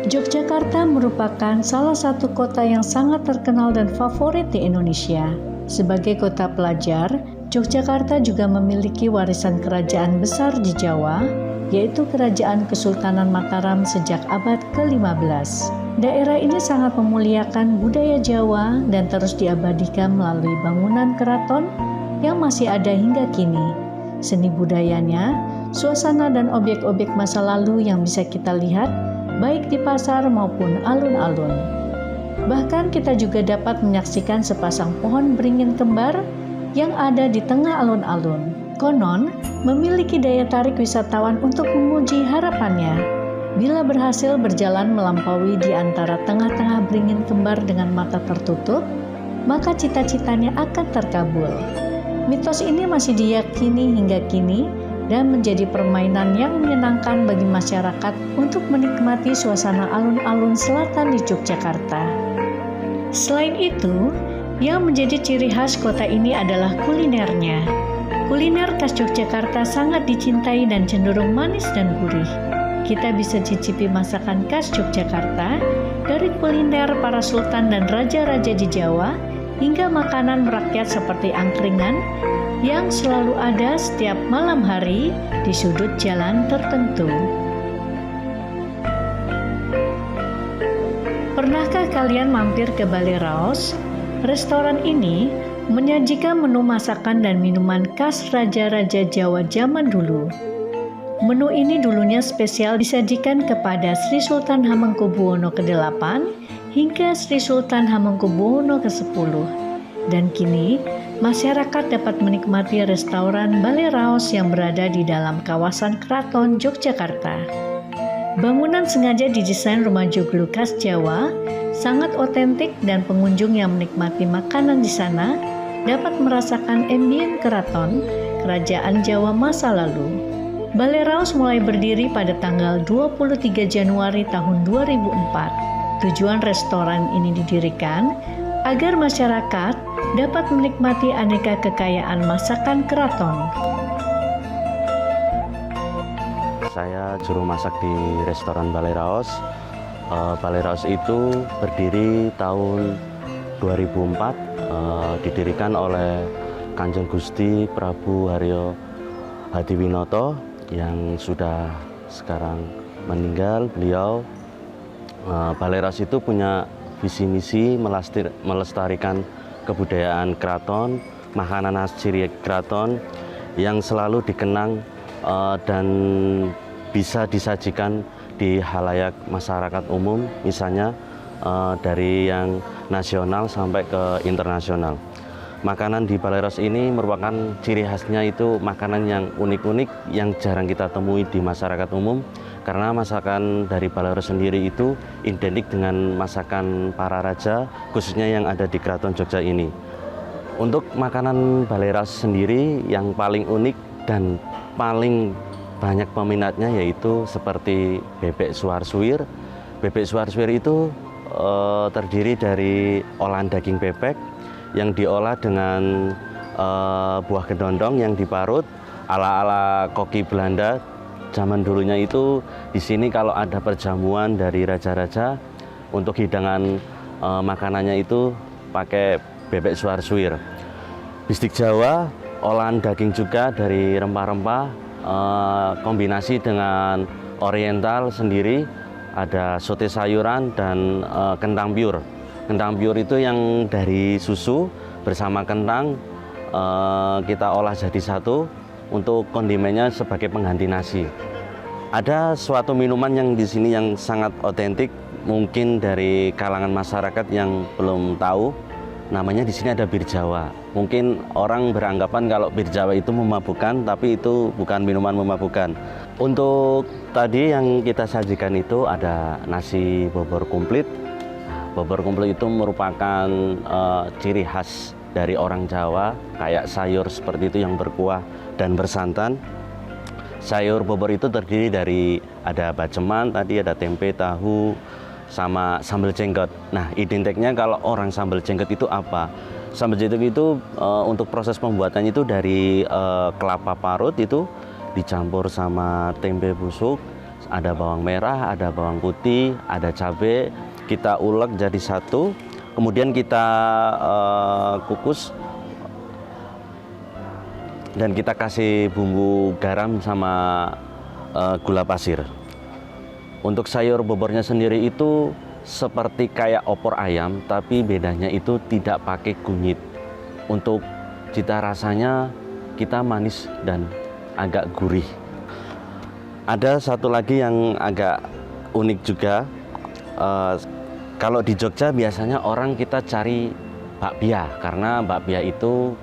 Yogyakarta merupakan salah satu kota yang sangat terkenal dan favorit di Indonesia. Sebagai kota pelajar, Yogyakarta juga memiliki warisan kerajaan besar di Jawa, yaitu Kerajaan Kesultanan Mataram sejak abad ke-15. Daerah ini sangat memuliakan budaya Jawa dan terus diabadikan melalui bangunan keraton yang masih ada hingga kini. Seni budayanya, suasana dan objek-objek masa lalu yang bisa kita lihat baik di pasar maupun alun-alun. Bahkan kita juga dapat menyaksikan sepasang pohon beringin kembar yang ada di tengah alun-alun. Konon, memiliki daya tarik wisatawan untuk menguji harapannya. Bila berhasil berjalan melampaui di antara tengah-tengah beringin kembar dengan mata tertutup, maka cita-citanya akan terkabul. Mitos ini masih diyakini hingga kini dan menjadi permainan yang menyenangkan bagi masyarakat untuk menikmati suasana alun-alun selatan di Yogyakarta. Selain itu, yang menjadi ciri khas kota ini adalah kulinernya. Kuliner khas Yogyakarta sangat dicintai dan cenderung manis dan gurih. Kita bisa cicipi masakan khas Yogyakarta dari kuliner para sultan dan raja-raja di Jawa hingga makanan merakyat seperti angkringan yang selalu ada setiap malam hari di sudut jalan tertentu. Pernahkah kalian mampir ke Balai Raos? Restoran ini menyajikan menu masakan dan minuman khas raja-raja Jawa zaman dulu. Menu ini dulunya spesial disajikan kepada Sri Sultan Hamengkubuwono ke-8 hingga Sri Sultan Hamengkubuwono ke-10. Dan kini, masyarakat dapat menikmati restoran Balai Raos yang berada di dalam kawasan Keraton Yogyakarta. Bangunan sengaja didesain rumah joglo khas Jawa, sangat otentik dan pengunjung yang menikmati makanan di sana dapat merasakan ambien keraton, kerajaan Jawa masa lalu. Balai Raos mulai berdiri pada tanggal 23 Januari tahun 2004. Tujuan restoran ini didirikan agar masyarakat dapat menikmati aneka kekayaan masakan keraton. Saya juru masak di restoran Balai Raos. Balai Raos itu berdiri tahun 2004, didirikan oleh Kanjeng Gusti Prabu Haryo Hadiwinoto yang sudah sekarang meninggal. Beliau Balai Raos itu punya visi misi melestarikan kebudayaan keraton, makanan khas ciri keraton yang selalu dikenang dan bisa disajikan di halayak masyarakat umum, misalnya dari yang nasional sampai ke internasional. Makanan di Balai Raos ini merupakan ciri khasnya itu makanan yang unik-unik yang jarang kita temui di masyarakat umum, karena masakan dari Balai Raos sendiri itu identik dengan masakan para raja, khususnya yang ada di Keraton Jogja ini. Untuk makanan Balai Raos sendiri yang paling unik dan paling banyak peminatnya yaitu seperti bebek suar-suwir. Bebek suar-suwir itu terdiri dari olahan daging bebek yang diolah dengan buah kedondong yang diparut ala-ala koki Belanda. Zaman dulunya itu di sini kalau ada perjamuan dari raja-raja, untuk hidangan makanannya itu pakai bebek suar-suwir. Bistik Jawa, olahan daging juga dari rempah-rempah, kombinasi dengan oriental sendiri, ada sote sayuran dan kentang pure. Kentang pure itu yang dari susu bersama kentang kita olah jadi satu untuk kondimennya sebagai pengganti nasi. Ada suatu minuman yang di sini yang sangat otentik, mungkin dari kalangan masyarakat yang belum tahu. Namanya di sini ada bir Jawa. Mungkin orang beranggapan kalau bir Jawa itu memabukkan, tapi itu bukan minuman memabukkan. Untuk tadi yang kita sajikan itu ada nasi bobor kumplit. Bobor kumplit itu merupakan ciri khas dari orang Jawa, kayak sayur seperti itu yang berkuah dan bersantan. Sayur bobor itu terdiri dari ada baceman, tadi ada tempe, tahu, sama sambal jenggot. Nah, identiknya kalau orang sambal jenggot itu apa? Sambal jenggot itu untuk proses pembuatannya itu dari kelapa parut itu dicampur sama tempe busuk, ada bawang merah, ada bawang putih, ada cabai, kita ulek jadi satu, kemudian kita kukus dan kita kasih bumbu garam sama gula pasir. Untuk sayur bobornya sendiri itu seperti kayak opor ayam, tapi bedanya itu tidak pakai kunyit. Untuk cita rasanya kita manis dan agak gurih. Ada satu lagi yang agak unik juga. Kalau di Jogja biasanya orang kita cari bakpia, karena bakpia itu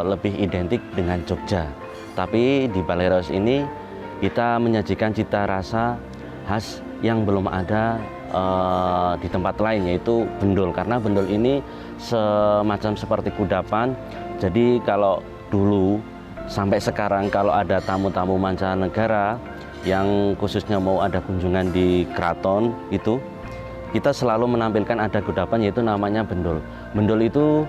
lebih identik dengan Jogja. Tapi di Balai Raus ini kita menyajikan cita rasa khas yang belum ada di tempat lain, yaitu bendul. Karena bendul ini semacam seperti kudapan. Jadi kalau dulu sampai sekarang kalau ada tamu-tamu mancanegara yang khususnya mau ada kunjungan di keraton itu, kita selalu menampilkan ada kudapan, yaitu namanya bendul. Bendul itu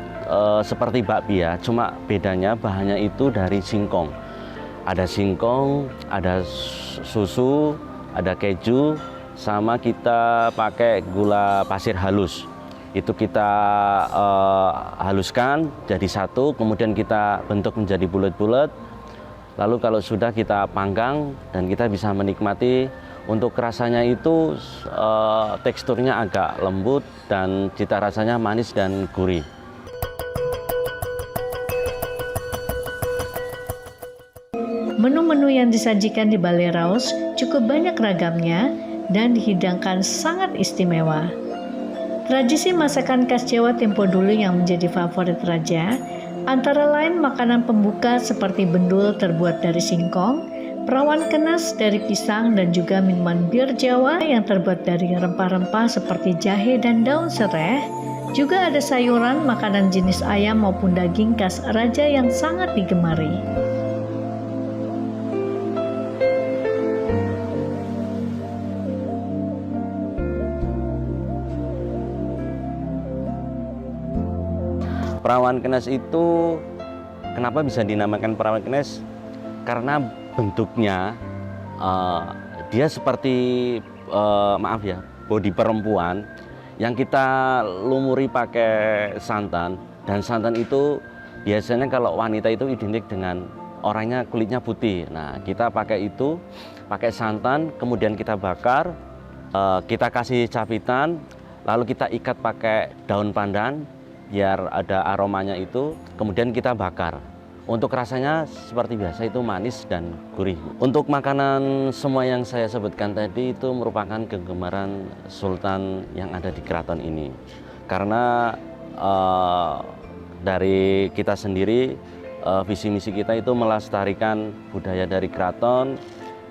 seperti bakpia, cuma bedanya bahannya itu dari singkong. Ada singkong, ada susu, ada keju, sama kita pakai gula pasir halus. Itu kita haluskan jadi satu, kemudian kita bentuk menjadi bulat-bulat. Lalu kalau sudah kita panggang dan kita bisa menikmati. Untuk rasanya itu teksturnya agak lembut dan cita rasanya manis dan gurih. Menu-menu yang disajikan di Balai Raus cukup banyak ragamnya dan dihidangkan sangat istimewa. Tradisi masakan khas Jawa tempo dulu yang menjadi favorit raja antara lain makanan pembuka seperti bendul terbuat dari singkong, perawan kenas dari pisang, dan juga minuman bir Jawa yang terbuat dari rempah-rempah seperti jahe dan daun serai. Juga ada sayuran, makanan jenis ayam maupun daging khas raja yang sangat digemari. Perawan kenes itu kenapa bisa dinamakan perawan kenes? Karena bentuknya dia seperti bodi perempuan yang kita lumuri pakai santan, dan santan itu biasanya kalau wanita itu identik dengan orangnya kulitnya putih. Nah, kita pakai itu, pakai santan, kemudian kita bakar, kita kasih cabitan, lalu kita ikat pakai daun pandan biar ada aromanya itu, kemudian kita bakar. Untuk rasanya seperti biasa, itu manis dan gurih. Untuk makanan semua yang saya sebutkan tadi itu merupakan kegemaran Sultan yang ada di keraton ini. Karena dari kita sendiri, visi misi kita itu melestarikan budaya dari keraton,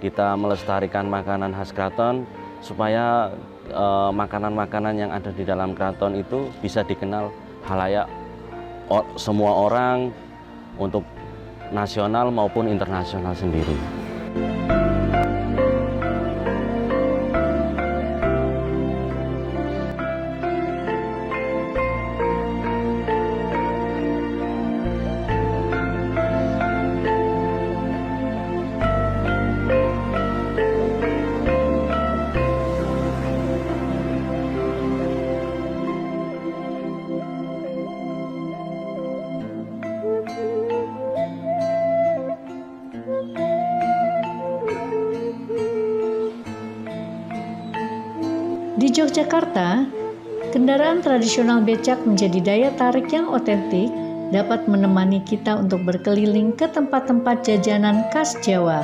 kita melestarikan makanan khas keraton, supaya makanan-makanan yang ada di dalam keraton itu bisa dikenal halayak semua orang, untuk nasional maupun internasional sendiri. Di Yogyakarta, kendaraan tradisional becak menjadi daya tarik yang otentik, dapat menemani kita untuk berkeliling ke tempat-tempat jajanan khas Jawa.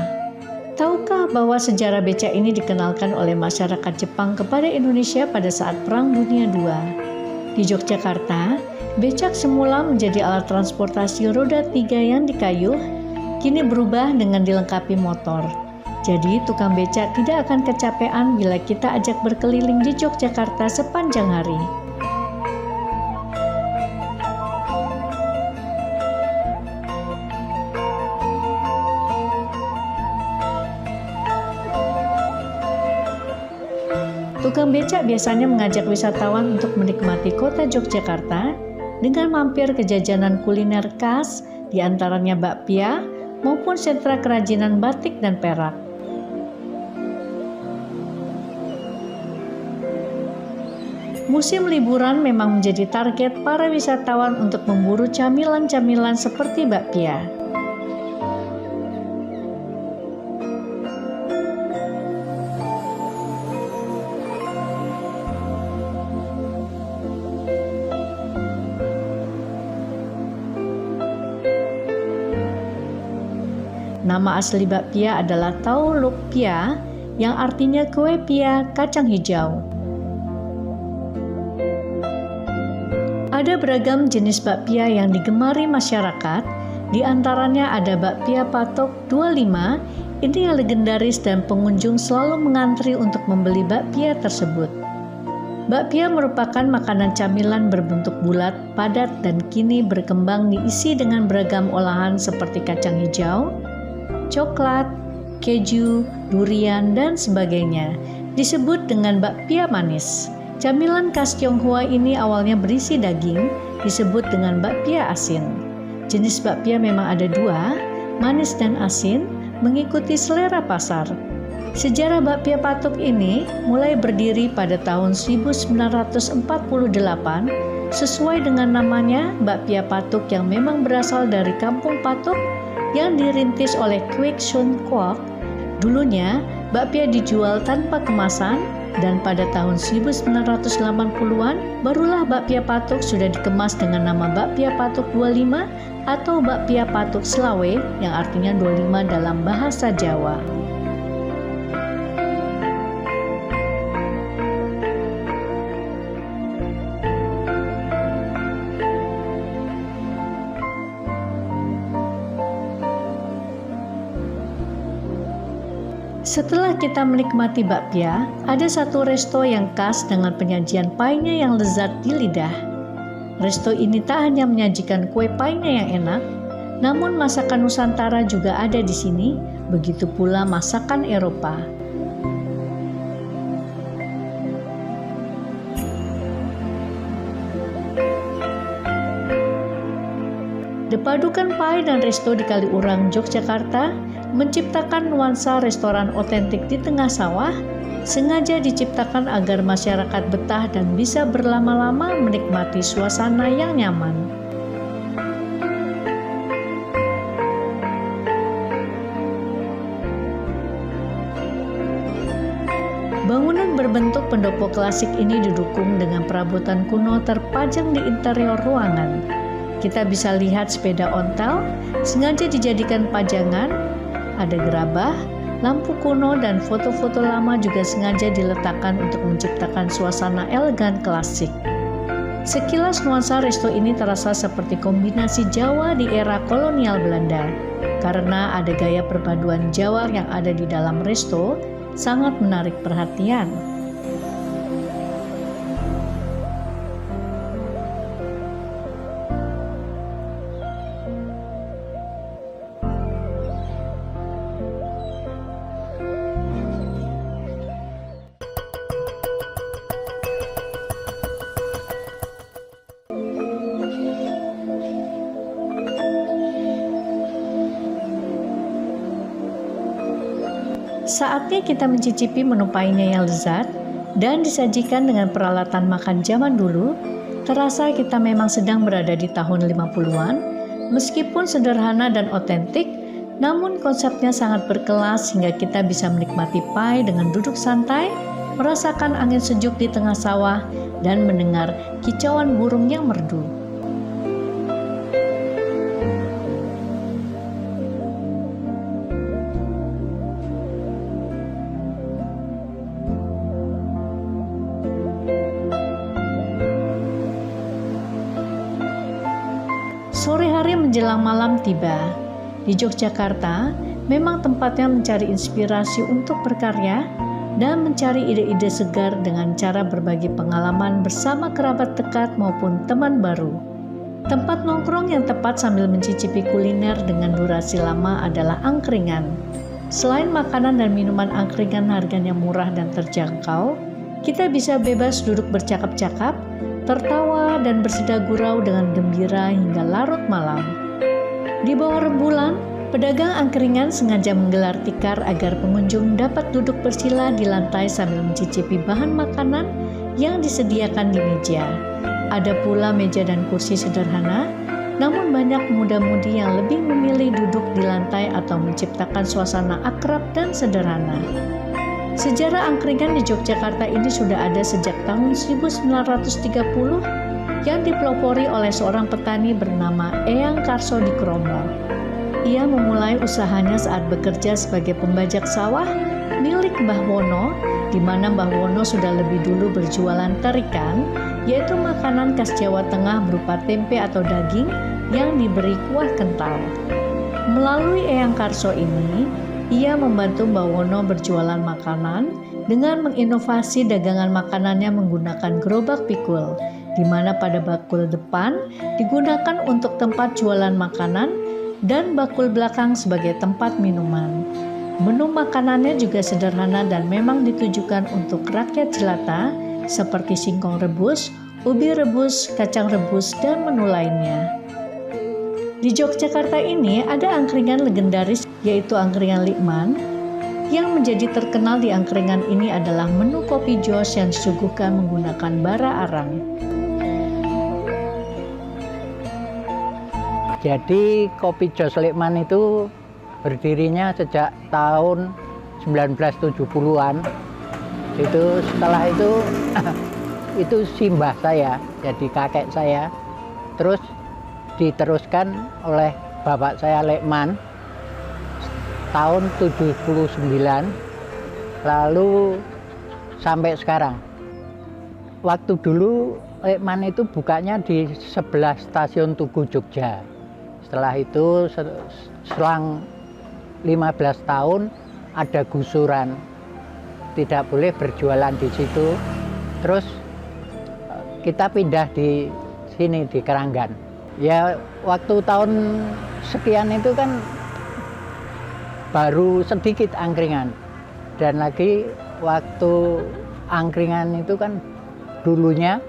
Tahukah bahwa sejarah becak ini dikenalkan oleh masyarakat Jepang kepada Indonesia pada saat Perang Dunia II? Di Yogyakarta, becak semula menjadi alat transportasi roda 3 yang dikayuh, kini berubah dengan dilengkapi motor. Jadi tukang becak tidak akan kecapean bila kita ajak berkeliling di Yogyakarta sepanjang hari. Tukang becak biasanya mengajak wisatawan untuk menikmati kota Yogyakarta dengan mampir ke jajanan kuliner khas, diantaranya bakpia maupun sentra kerajinan batik dan perak. Musim liburan memang menjadi target para wisatawan untuk memburu camilan-camilan seperti bakpia. Nama asli bakpia adalah Tau Luk Pia, yang artinya kue pia kacang hijau. Ada beragam jenis bakpia yang digemari masyarakat, di antaranya ada bakpia patok 25, ini yang legendaris dan pengunjung selalu mengantri untuk membeli bakpia tersebut. Bakpia merupakan makanan camilan berbentuk bulat, padat, dan kini berkembang diisi dengan beragam olahan seperti kacang hijau, coklat, keju, durian, dan sebagainya. Disebut dengan bakpia manis. Camilan khas Tionghoa ini awalnya berisi daging, disebut dengan bakpia asin. Jenis bakpia memang ada dua, manis dan asin, mengikuti selera pasar. Sejarah bakpia patok ini mulai berdiri pada tahun 1948, sesuai dengan namanya, bakpia patok yang memang berasal dari kampung Patok yang dirintis oleh Kwek Sun Kwok. Dulunya, bakpia dijual tanpa kemasan, dan pada tahun 1980-an barulah bakpia patok sudah dikemas dengan nama bakpia patok 25 atau bakpia patok Selawe yang artinya 25 dalam bahasa Jawa. Setelah kita menikmati bakpia, ada satu resto yang khas dengan penyajian painya yang lezat di lidah. Resto ini tak hanya menyajikan kue painya yang enak, namun masakan Nusantara juga ada di sini, begitu pula masakan Eropa. Depadukan pai dan resto di Kaliurang, Yogyakarta menciptakan nuansa restoran otentik di tengah sawah, sengaja diciptakan agar masyarakat betah dan bisa berlama-lama menikmati suasana yang nyaman. Bangunan berbentuk pendopo klasik ini didukung dengan perabotan kuno terpajang di interior ruangan. Kita bisa lihat sepeda ontel, sengaja dijadikan pajangan, ada gerabah, lampu kuno, dan foto-foto lama juga sengaja diletakkan untuk menciptakan suasana elegan klasik. Sekilas nuansa resto ini terasa seperti kombinasi Jawa di era kolonial Belanda. Karena ada gaya perpaduan Jawa yang ada di dalam resto, sangat menarik perhatian. Saatnya kita mencicipi menu painya yang lezat dan disajikan dengan peralatan makan zaman dulu. Terasa kita memang sedang berada di tahun 50-an. Meskipun sederhana dan otentik, namun konsepnya sangat berkelas hingga kita bisa menikmati pai dengan duduk santai, merasakan angin sejuk di tengah sawah, dan mendengar kicauan burung yang merdu. Sore hari menjelang malam tiba. Di Yogyakarta, memang tempatnya mencari inspirasi untuk berkarya dan mencari ide-ide segar dengan cara berbagi pengalaman bersama kerabat dekat maupun teman baru. Tempat nongkrong yang tepat sambil mencicipi kuliner dengan durasi lama adalah angkringan. Selain makanan dan minuman angkringan harganya murah dan terjangkau, kita bisa bebas duduk bercakap-cakap, tertawa dan bersenda gurau dengan gembira hingga larut malam. Di bawah rembulan, pedagang angkringan sengaja menggelar tikar agar pengunjung dapat duduk bersila di lantai sambil mencicipi bahan makanan yang disediakan di meja. Ada pula meja dan kursi sederhana, namun banyak muda-mudi yang lebih memilih duduk di lantai atau menciptakan suasana akrab dan sederhana. Sejarah angkringan di Yogyakarta ini sudah ada sejak tahun 1930 yang dipelopori oleh seorang petani bernama Eyang Karso di Kromo. Ia memulai usahanya saat bekerja sebagai pembajak sawah milik Mbah Wono, di mana Mbah Wono sudah lebih dulu berjualan terikan, yaitu makanan khas Jawa Tengah berupa tempe atau daging yang diberi kuah kental. Melalui Eyang Karso ini, ia membantu Mbah Wono berjualan makanan dengan menginovasi dagangan makanannya menggunakan gerobak pikul, di mana pada bakul depan digunakan untuk tempat jualan makanan dan bakul belakang sebagai tempat minuman. Menu makanannya juga sederhana dan memang ditujukan untuk rakyat jelata seperti singkong rebus, ubi rebus, kacang rebus, dan menu lainnya. Di Yogyakarta ini ada angkringan legendaris yaitu angkringan Likman. Yang menjadi terkenal di angkringan ini adalah menu kopi jos yang disuguhkan menggunakan bara arang. Jadi kopi jos Likman itu berdirinya sejak tahun 1970-an. Itu setelah itu simbah saya, jadi kakek saya. Terus diteruskan oleh bapak saya Likman tahun 79, lalu sampai sekarang. Waktu dulu Likman itu bukanya di sebelah stasiun Tugu Jogja. Setelah itu selang 15 tahun ada gusuran, tidak boleh berjualan di situ. Terus kita pindah di sini di Keranggan. Ya waktu tahun sekian itu kan baru sedikit angkringan, dan lagi waktu angkringan itu kan dulunya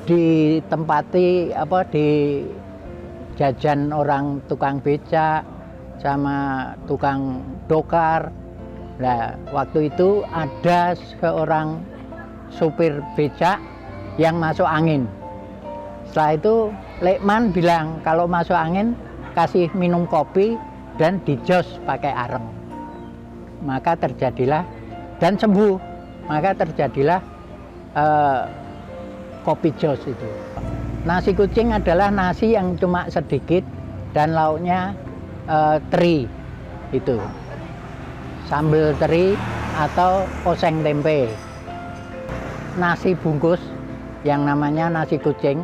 ditempati di jajan orang tukang becak sama tukang dokar. Nah waktu itu ada seorang supir becak yang masuk angin. Setelah itu Likman bilang kalau masuk angin kasih minum kopi dan dijos pakai areng. Maka terjadilah dan sembuh. Maka terjadilah kopi jos itu. Nasi kucing adalah nasi yang cuma sedikit dan lauknya teri itu. Sambal teri atau oseng tempe. Nasi bungkus yang namanya nasi kucing.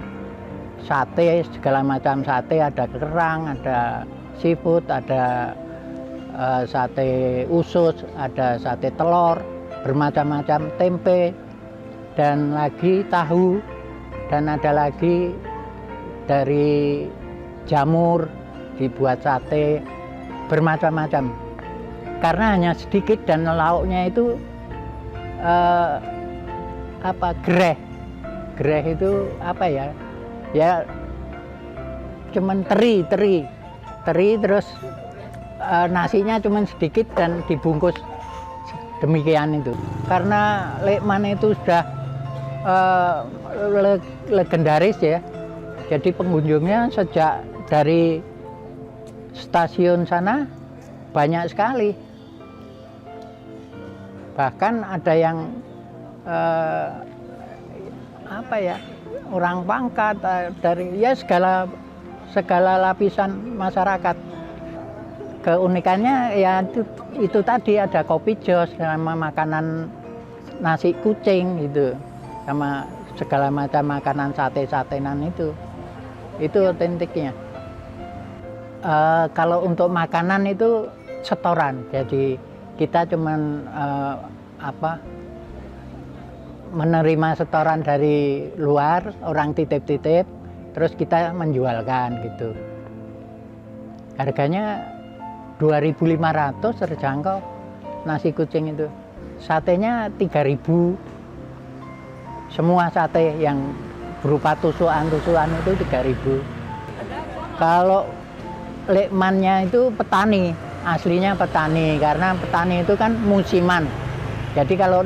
Sate, segala macam sate, ada kerang, ada seafood, ada sate usus, ada sate telur, bermacam-macam tempe, dan lagi tahu, dan ada lagi dari jamur dibuat sate, bermacam-macam. Karena hanya sedikit dan lauknya itu gereh. Gereh itu apa ya? Ya cuman teri terus nasinya cuman sedikit dan dibungkus demikian itu. Karena Likman itu sudah legendaris ya, jadi pengunjungnya sejak dari stasiun sana banyak sekali. Bahkan ada yang orang pangkat, dari ya segala lapisan masyarakat. Keunikannya ya itu tadi ada kopi jos sama makanan nasi kucing gitu, sama segala macam makanan sate-satenan itu otentiknya. Kalau untuk makanan itu setoran, jadi kita cuman menerima setoran dari luar, orang titip-titip, terus kita menjualkan gitu. Harganya 2.500 terjangkau nasi kucing itu. Satenya 3.000. Semua sate yang berupa tusukan-tusukan itu 3.000. Kalau Likmannya itu petani, aslinya petani, karena petani itu kan musiman. Jadi kalau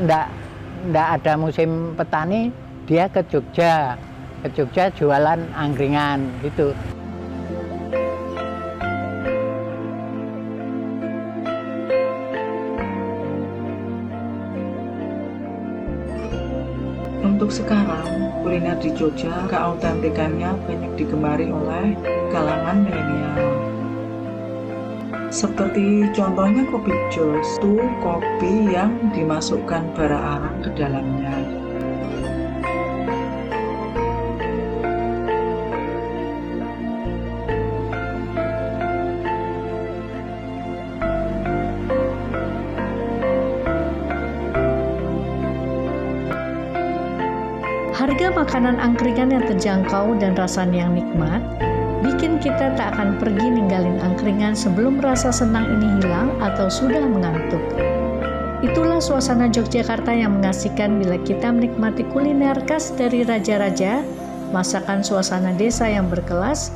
ndak ada musim petani, dia ke Jogja jualan angkringan gitu. Untuk sekarang, kuliner di Jogja keautentikannya banyak digemari oleh kalangan milenial. Seperti contohnya kopi jos, itu kopi yang dimasukkan bara arang ke dalamnya. Harga makanan angkringan yang terjangkau dan rasanya yang nikmat bikin kita tak akan pergi ninggalin angkringan sebelum rasa senang ini hilang atau sudah mengantuk. Itulah suasana Yogyakarta yang mengasihkan bila kita menikmati kuliner khas dari raja-raja, masakan suasana desa yang berkelas,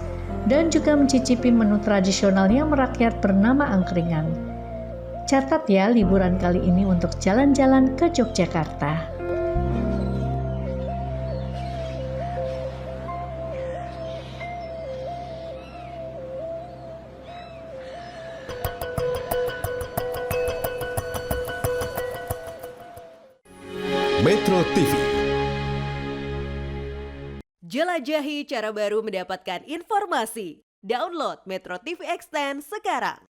dan juga mencicipi menu tradisional yang merakyat bernama angkringan. Catat ya liburan kali ini untuk jalan-jalan ke Yogyakarta. Metro TV. Jelajahi cara baru mendapatkan informasi. Download Metro TV Extend sekarang.